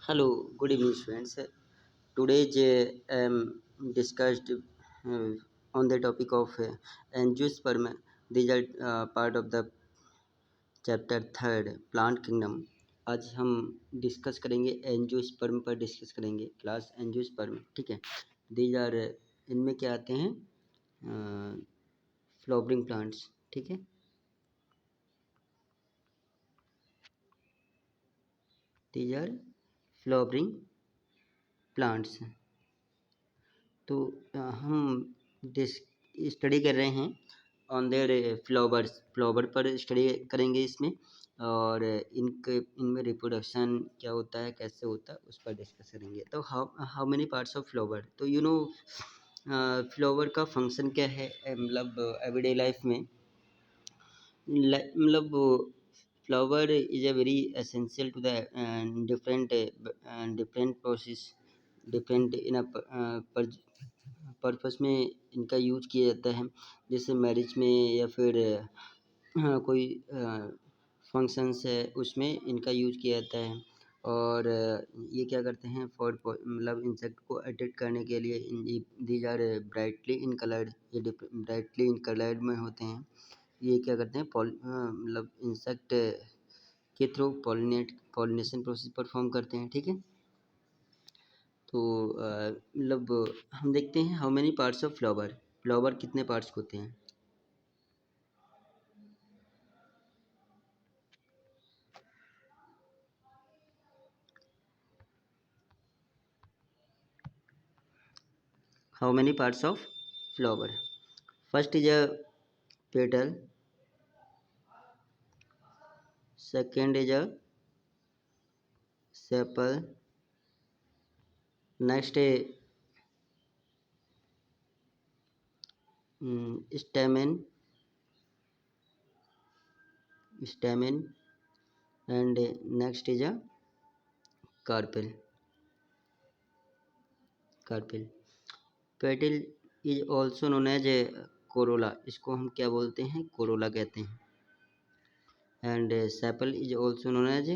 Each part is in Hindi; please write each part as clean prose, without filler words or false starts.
Hello, good evening, students. Today, discussed on the topic of angiosperm. These are part of the chapter third, plant kingdom. आज हम डिस्कस करेंगे एंजियोस्पर्म पर डिस्कस करेंगे क्लास एंजियोस्पर्म, ठीक है। दीज आर इनमें क्या आते हैं, फ्लावरिंग प्लांट्स, ठीक है। These are flowering plants. तो हम स्टडी कर रहे हैं ऑन देयर फ्लावर पर स्टडी करेंगे इसमें, और इनमें रिप्रोडक्शन क्या होता है, कैसे होता है, उस पर डिस्कस करेंगे। तो how many parts of flower, तो फ्लावर का फंक्शन क्या है, मतलब एवरीडे लाइफ में, मतलब flower is a very essential to the different process, different in purpose में इनका यूज किया जाता है। जैसे मैरिज में या फिर कोई फंक्शंस है उसमें इनका यूज किया जाता है। और ये क्या करते हैं, फॉर मतलब इंसेक्ट को अट्रैक्ट करने के लिए these are brightly in coloured, ये ब्राइटली इन कलर्ड में होते हैं। ये क्या करते हैं, मतलब इंसेक्ट के थ्रू पॉलिनेशन प्रोसेस परफॉर्म करते हैं, ठीक है। तो मतलब हम देखते हैं how many parts of flower, flower कितने पार्ट्स होते हैं। How many parts of flower, first is a petal, second is a sepal, next stamen and next is a carpel. Petal is also known as corolla, इसको हम क्या बोलते हैं, कोरोला कहते हैं। And sepal is also known as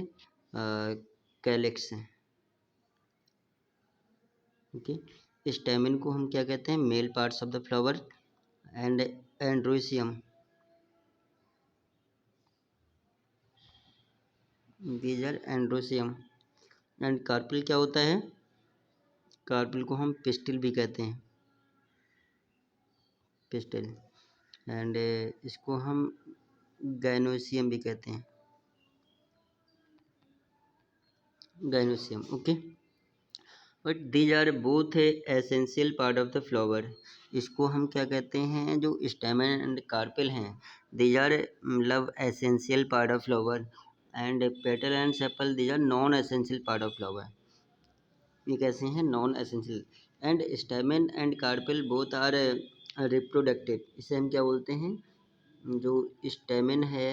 calyx, okay. Stamen को हम क्या कहते हैं, male parts of the flower. And androecium, these are androecium. And carpel क्या होता है, कार्पिल को हम पिस्टिल भी कहते हैं, पिस्टिल। एंड इसको हम गाइनोसियम भी कहते हैं, gynoecium, okay. But these are both essential part of the flower. इसको हम क्या कहते हैं, जो स्टेमन एंड कार्पेल हैं, दीज आर मतलब essential part of flower. And petal and sepal these are non essential part of flower, ये कैसे हैं, non essential. And stamen and carpel both are reproductive, इसे हम क्या बोलते हैं, जो स्टेमन है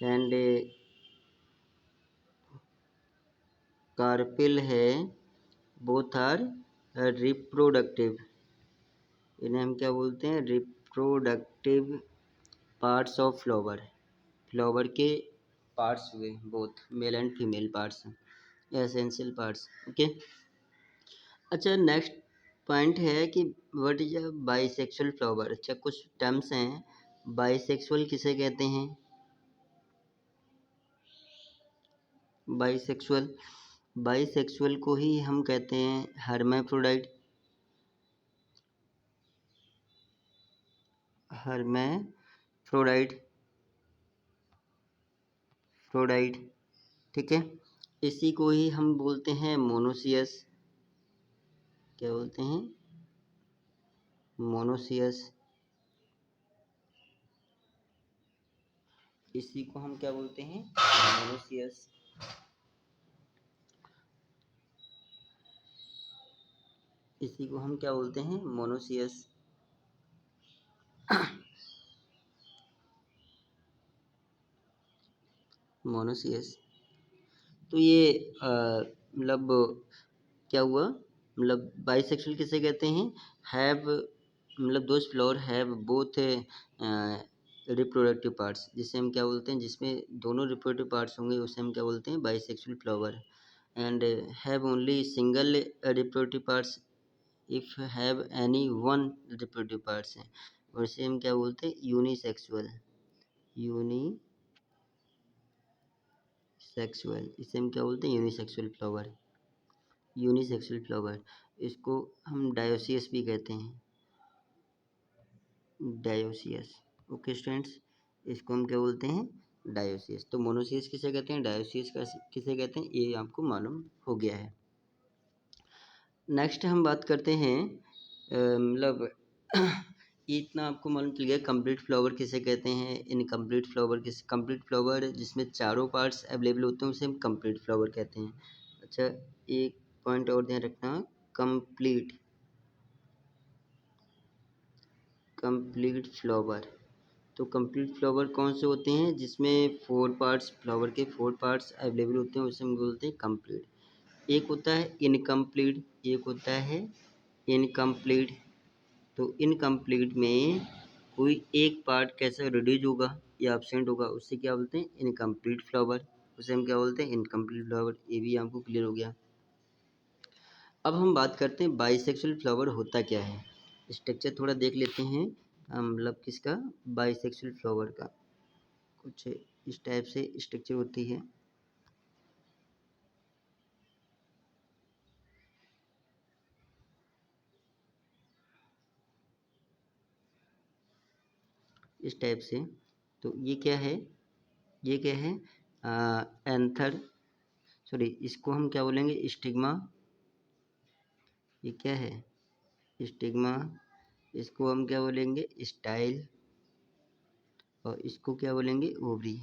एंड कार्पेल है, बोथ आर रिप्रोडक्टिव, इन्हें हम क्या बोलते हैं, reproductive parts of flower. Flower के पार्ट्स हुए both, male and female parts, essential parts, okay. अच्छा, नेक्स्ट पॉइंट है कि what is a bisexual flower. अच्छा, कुछ टर्म्स हैं, बाइसेक्सुअल किसे कहते हैं, बाइसेक्सुअल को ही हम कहते हैं हर्माफ्रोडाइट, फ्रोडाइट, ठीक है। इसी को ही हम बोलते हैं मोनोसियस, क्या बोलते हैं, मोनोसियस। इसी को हम क्या बोलते हैं, मोनोसियस। इसी को हम क्या बोलते हैं, मोनोसियस। मोनोसियस। तो ये मतलब क्या हुआ, मतलब बाइसेक्सुअल किसे कहते हैं, हैव मतलब those flower have both reproductive parts, जिसे हम क्या बोलते हैं, जिसमें दोनों रिप्रोडक्टिव पार्ट्स होंगे उसे हम क्या बोलते हैं, bisexual flower. And have only single reproductive parts if have any one reproductive parts हैं, और इसे हम क्या बोलते हैं, यूनिसेक्सुअल। यूनिसेक्सुअल, इसे हम क्या बोलते हैं, यूनिसेक्सुअल फ्लावर। यूनिसेक्सुअल फ्लावर, इसको हम डायोसियस भी कहते हैं, डायोसियस। ओके स्टूडेंट्स, इसको हम क्या बोलते हैं, डायोसियस। तो मोनोसियस किसे कहते हैं, डायोसियस किसे कहते हैं, ये आपको मालूम हो गया है। नेक्स्ट हम बात करते हैं मतलब ये इतना आपको मालूम चल गया, कंप्लीट फ्लावर किसे कहते हैं, इनकम्प्लीट फ्लावर किसे, कंप्लीट फ्लावर जिसमें चारों पार्ट्स अवेलेबल होते हैं उसे हम कंप्लीट फ्लावर कहते हैं। अच्छा, एक पॉइंट और ध्यान रखना, कंप्लीट फ्लावर। तो कंप्लीट फ्लावर कौन से होते हैं, जिसमें फ्लावर के 4 पार्ट्स अवेलेबल होते हैं उसे हम बोलते हैं कंप्लीट। एक होता है इनकम्प्लीट, एक होता है इनकम्प्लीट। तो इनकम्प्लीट में कोई एक पार्ट कैसा रिड्यूज होगा या एब्सेंट होगा, उससे क्या बोलते हैं, इनकम्प्लीट फ्लावर। उसे हम क्या बोलते हैं, इनकम्प्लीट फ्लावर। ये भी आपको क्लियर हो गया। अब हम बात करते हैं बाइसेक्सुअल फ्लावर होता क्या है। स्ट्रक्चर थोड़ा देख लेते हैं, मतलब किसका, बाइसेक्सुअल फ्लावर का। कुछ इस टाइप से स्ट्रक्चर होती है। इस टाइप से। तो ये क्या है, ये क्या है, एंथर, सॉरी इसको हम क्या बोलेंगे, स्टिग्मा। ये क्या है, स्टिग्मा। इसको हम क्या बोलेंगे, स्टाइल। और इसको क्या बोलेंगे, ओवरी।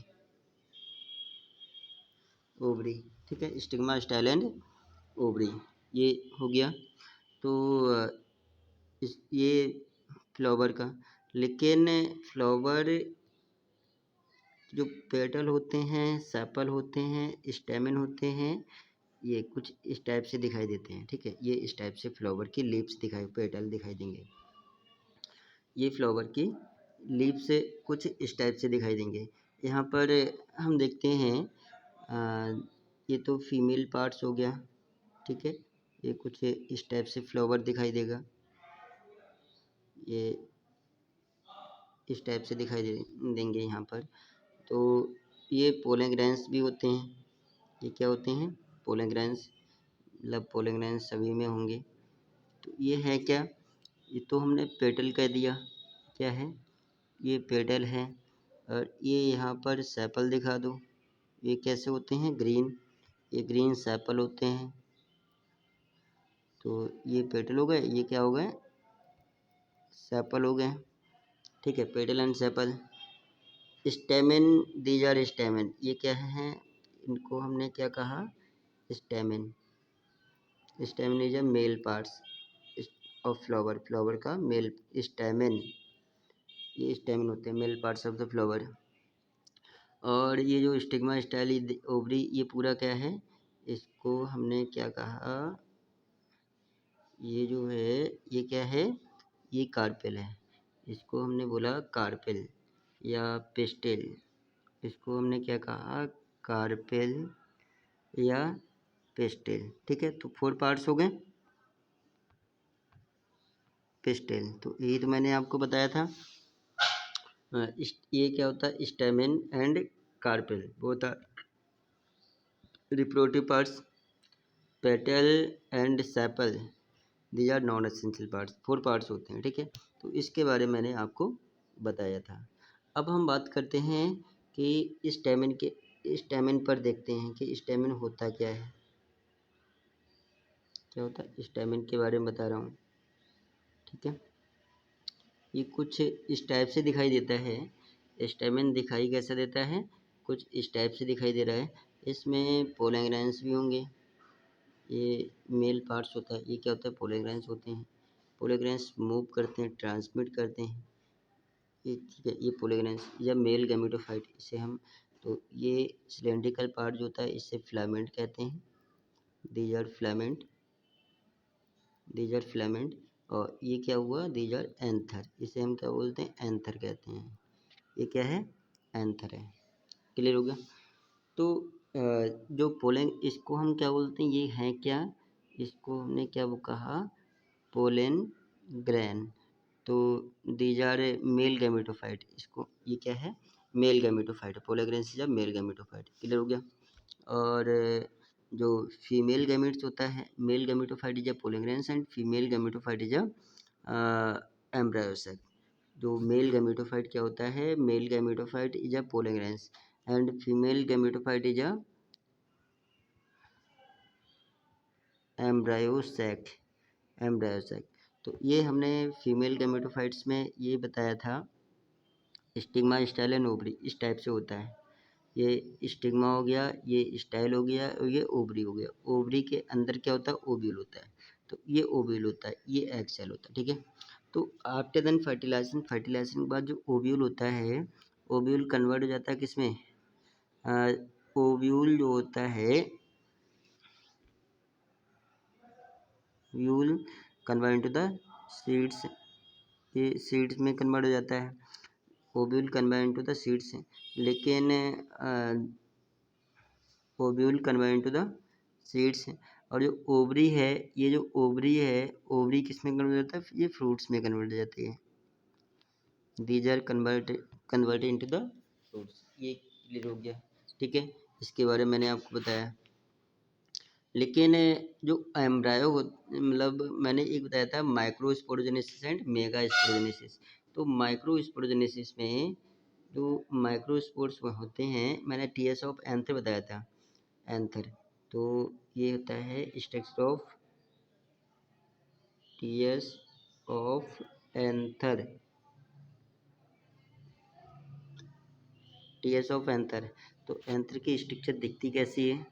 ओवरी, ठीक है, स्टिग्मा, स्टाइल एंड ओवरी, ये हो गया। तो ये फ्लावर का, लेकिन फ्लावर जो पेटल होते हैं, सेपल होते हैं, स्टेमन होते हैं, ये कुछ इस टाइप से दिखाई देते हैं, ठीक है। ये इस टाइप से फ्लावर की लीव्स दिखाई, पेटल दिखाई देंगे। ये फ्लावर की लीव्स कुछ इस टाइप से दिखाई देंगे। यहाँ पर हम देखते हैं, ये तो फीमेल पार्ट्स हो गया, ठीक है। ये कुछ इस टाइप से फ्लावर दिखाई देगा, ये इस टाइप से दिखाई देंगे यहाँ पर। तो ये पोलन ग्रैंस भी होते हैं। ये क्या होते हैं, पोलन ग्रैंस, मतलब पोलन ग्रैंस सभी में होंगे। तो ये है क्या, ये तो हमने पेटल कह दिया, क्या है, ये पेटल है। और ये यहाँ पर सेपल दिखा दो, ये कैसे होते हैं, ग्रीन, ये ग्रीन सेपल होते हैं। तो ये पेटल हो गए, ये क्या हो गए, सेपल हो गए, ठीक है, petal and sepal. Stamen, these are stamen, ये क्या है, इनको हमने क्या कहा, stamen. Stamen is a male parts of flower, flower का मेल स्टेमेन, ये स्टेमेन होते हैं, male parts of the flower. और ये जो स्टिग्मा, स्टाइल, ओवरी, ये पूरा क्या है, इसको हमने क्या कहा, ये जो है, ये क्या है, ये कार्पेल है, इसको हमने बोला कार्पेल या पेस्टेल। इसको हमने क्या कहा, कार्पेल या पेस्टेल, ठीक है। तो 4 पार्ट्स हो गए, पेस्टेल। तो यही तो मैंने आपको बताया था। ये क्या होता है, स्टेमेन एंड कार्पेल, वो था reproductive parts. Petal and sepal, these are non essential parts, 4 parts होते हैं, ठीक है। तो इसके बारे में मैंने आपको बताया था। अब हम बात करते हैं कि स्टेमेन पर देखते हैं कि स्टेमेन होता क्या है, क्या होता है, स्टेमेन के बारे में बता रहा हूँ, ठीक है। ये कुछ इस टाइप से दिखाई देता है, स्टेमेन दिखाई कैसा देता है, कुछ इस टाइप से दिखाई दे रहा है। इसमें पोलन ग्रैंस भी होंगे, ये मेल पार्ट्स होता है, ये क्या होता है, पोलन ग्रैंस होते हैं। पोलन ग्रैंस मूव करते हैं, ट्रांसमिट करते हैं, ये ठीक है। ये पोलन ग्रैंस या मेल गैमेटोफाइट, इसे हम, तो ये सिलेंड्रिकल पार्ट जो होता है इसे फिलामेंट कहते हैं, these are filament, these are filament. और ये क्या हुआ, दीज आर एंथर, इसे हम क्या बोलते हैं, एंथर कहते हैं, ये क्या है, एंथर है। क्लियर हो गया। तो जो पोलन, इसको हम क्या बोलते हैं, ये है क्या, इसको हमने क्या वो कहा, पोलन ग्रेन। तो दीज आर मेल गैमेटोफाइट, इसको ये क्या है, male gametophyte, pollen grains is a male gametophyte. Clear हो गया। और जो फीमेल गैमेट्स होता है, male gametophyte is a pollen grains and female gametophyte is a embryo sac. जो मेल गैमेटोफाइट क्या होता है, male gametophyte is a pollen grains and female gametophyte is a embryo sac, embryo sac. तो ये हमने फीमेल गैमेटोफाइट्स में ये बताया था, स्टिग्मा, स्टाइल एंड ओवरी इस टाइप से होता है। ये स्टिग्मा हो गया, ये स्टाइल हो गया और ये ओवरी हो गया। ओवरी के अंदर क्या होता है, ओव्यूल होता है। तो ये ओव्यूल होता है, ये एग सेल होता है, ठीक है। तो आफ्टर देन फर्टिलाइजेशन, फर्टिलाइजेशन के बाद जो ओव्यूल होता है, ओव्यूल कन्वर्ट हो जाता है किसमें, ओव्यूल जो होता है, ovule convert into the seeds, ये सीड्स में कन्वर्ट हो जाता है, ovule convert into the seeds. लेकिन ovule convert into the seeds. और जो ओवरी है, ये जो ओवरी है, ओवरी किस में कन्वर्ट होता है, ये फ्रूट्स में कन्वर्ट हो जाती है। These are converted into the fruits. ये क्लियर हो गया, ठीक है। इसके बारे में मैंने आपको बताया। लेकिन जो एम्ब्रायो मतलब मैंने एक बताया था micro sporogenesis and mega sporogenesis. तो माइक्रो स्पोरोजेनेसिस में जो माइक्रो स्पोर्स होते हैं, मैंने टीएस ऑफ एंथर बताया था, एंथर। तो ये होता है structure of TS of anther, TS of anther. तो एंथर की स्ट्रक्चर दिखती कैसी है,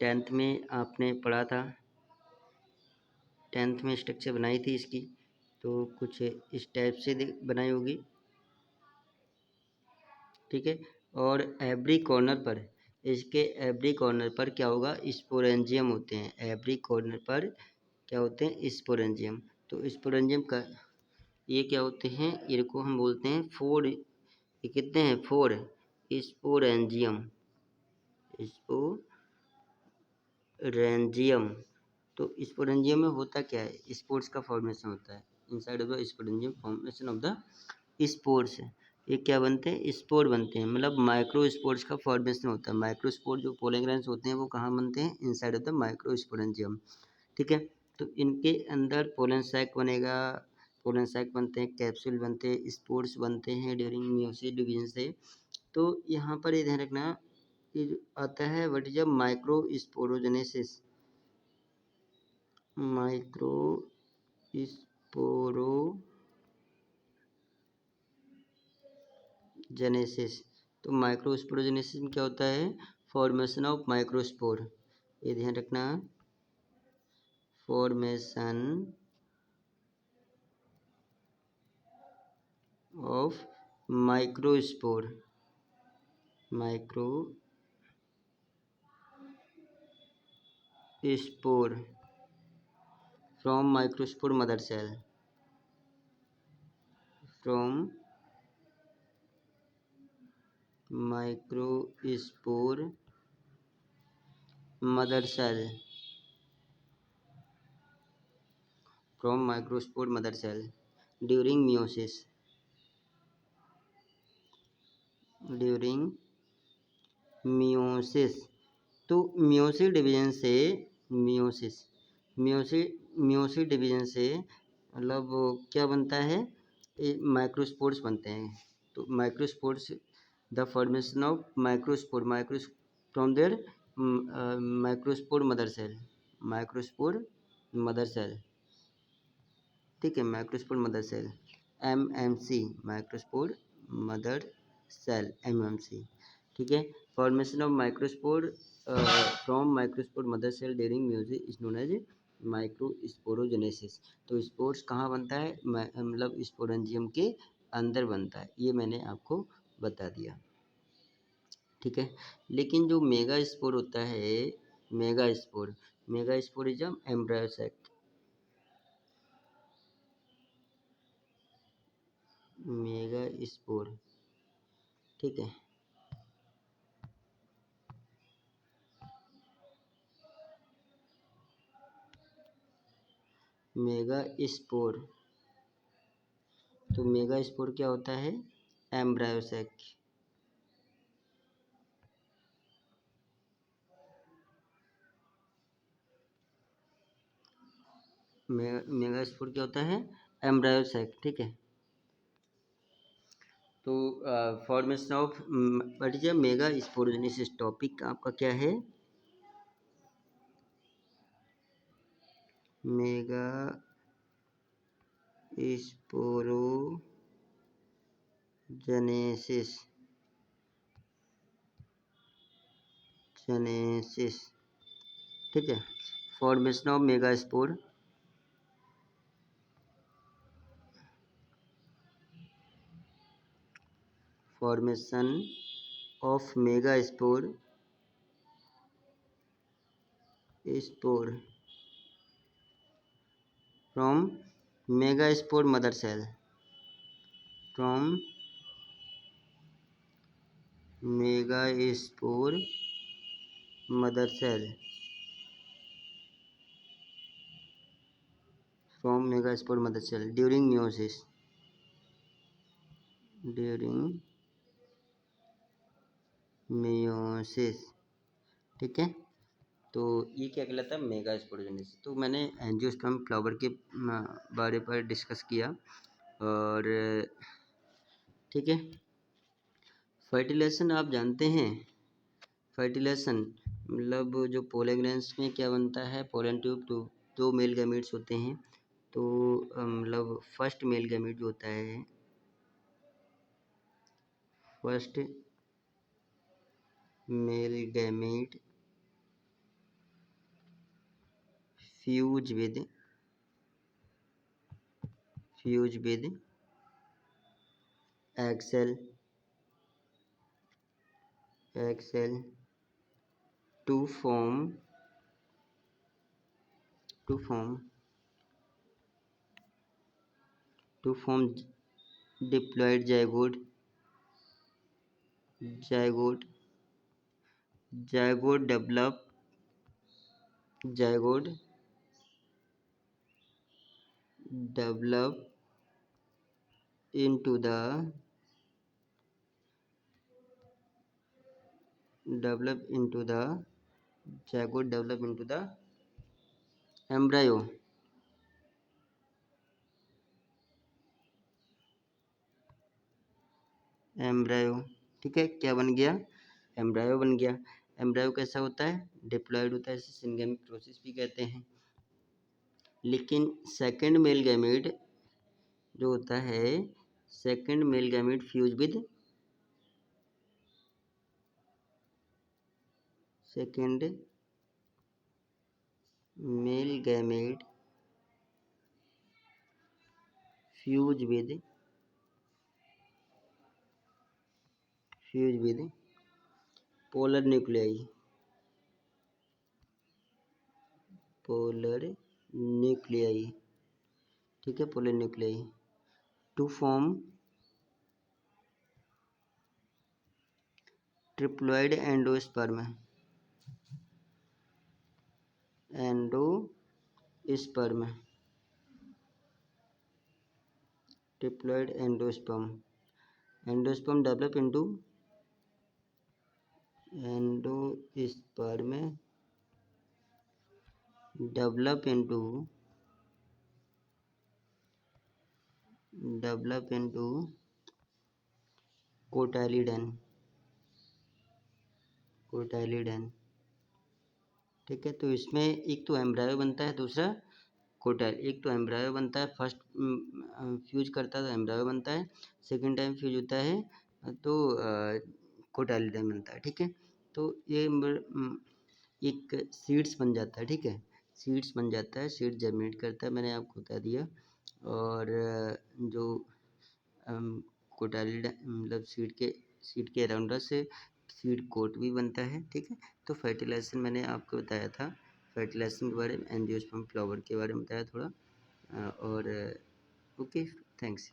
टेंथ में आपने पढ़ा था, टेंथ में स्ट्रक्चर बनाई थी इसकी। तो कुछ इस टाइप से बनाई होगी, ठीक है। और एवरी कॉर्नर पर, इसके एवरी कॉर्नर पर क्या होगा, स्पोरेंजियम होते हैं। एवरी कॉर्नर पर क्या होते हैं, स्पोरेंजियम। तो स्पोरेंजियम का ये क्या होते हैं, इनको हम बोलते हैं फोर, ये कितने हैं, फोर स्पोरेंजियम, स्पोरेंजियम। तो स्पोरेंजियम में होता क्या है, स्पोर्स का फॉर्मेशन होता है, inside of the sporangium formation of the spores. ये क्या बनते हैं, स्पोर बनते हैं, मतलब माइक्रो स्पोर्स का फॉर्मेशन होता है। माइक्रो स्पोर जो पोलेग्रेंस होते हैं वो कहाँ बनते हैं, inside of the micro sporangium, ठीक है। तो इनके अंदर पोलन सैक बनेगा, पोलन सैक बनते हैं, कैप्सूल बनते हैं, स्पोर्स बनते हैं ड्यूरिंग म्यूसिस डिवीजन से। तो यहाँ पर ये ध्यान रखना, ये जो आता है what is a micro sporogenesis, micro sporogenesis. तो माइक्रो स्पोरोजेनेसिस में क्या होता है, फॉर्मेशन ऑफ माइक्रोस्पोर। ये ध्यान रखना, formation of microspore, microspore from microspore mother cell, from microspore mother cell, from microspore mother cell during meiosis, during meiosis. तो म्यूसिस डिवीजन से, म्यूसिस म्यूसिस डिवीजन से मतलब क्या बनता है, माइक्रोस्पोर्स बनते हैं। तो microspores, the formation of microspore, from their microspore mother cell, microspore mother cell, ठीक है, microspore mother cell, MMC, microspore mother cell, MMC, ठीक है। Formation of microspore from microspore mother cell during meiosis is known as microsporogenesis. तो स्पोर्स कहाँ बनता है, मतलब स्पोरेंजियम के अंदर बनता है, ये मैंने आपको बता दिया, ठीक है। लेकिन जो मेगा स्पोर होता है, मेगा स्पोर, मेगा स्पोरिज्म एम्ब्रायोसैक, मेगा स्पोर, ठीक है। मेगा स्पोर, तो मेगा स्पोर क्या होता है? एम्ब्रायोसेक। मेगा स्पोर क्या होता है? एम्ब्रायोसेक, ठीक है। तो formation of what is megasporogenesis, topic आपका क्या है? मेगा स्पोरोजेनेसिस, ठीक है। Formation of megaspore, formation of megaspore from megaspore mother cell, from megaspore mother cell, from megaspore mother cell during meiosis, ठीक है। तो ये क्या कहलाता है? Megasporogenesis. तो मैंने एंजियोस्पर्म फ्लावर के बारे पर डिस्कस किया, और ठीक है। फर्टिलाइजेशन आप जानते हैं, फर्टिलाइजेशन मतलब जो पोलन ग्रैंड्स में क्या बनता है? पोलन ट्यूब, तो दो मेल गैमीट्स होते हैं। तो मतलब फर्स्ट मेल गैमीट जो होता है, first male gamete fuse with egg cell to form diploid zygote develop into the embryo, ठीक है। क्या बन गया? एम्ब्रायो बन गया। एम्ब्रायो कैसा होता है? डिप्लॉयड होता है, इसे सिंगेमिक प्रोसेस भी कहते हैं। लेकिन सेकंड मेल गैमेट जो होता है, second male gamete fuse with second male gamete fuse with polar nuclei, ठीक है, polar nuclei to form triploid endosperm, triploid endosperm develop into cotyledon, ठीक है। तो इसमें एक तो एम्ब्रायो बनता है, दूसरा कोटाइल। एक तो एम्ब्रायो बनता है, फर्स्ट फ्यूज करता है तो एम्ब्रायो बनता है, सेकंड टाइम फ्यूज होता है तो कोटाइलिडन बनता है, ठीक है। तो ये एक सीड्स बन जाता है, ठीक है, सीड्स बन जाता है, सीड जर्मिनेट करता है, मैंने आपको बता दिया। और जो कोटाइलिडन मतलब सीड के अराउंड से सीड कोट भी बनता है, ठीक है। तो फर्टिलाइजेशन मैंने आपको बताया था, फर्टिलाइजेशन के बारे में, एंजियोस्पर्म फ्लावर के बारे में बताया थोड़ा। और ओके, थैंक्स।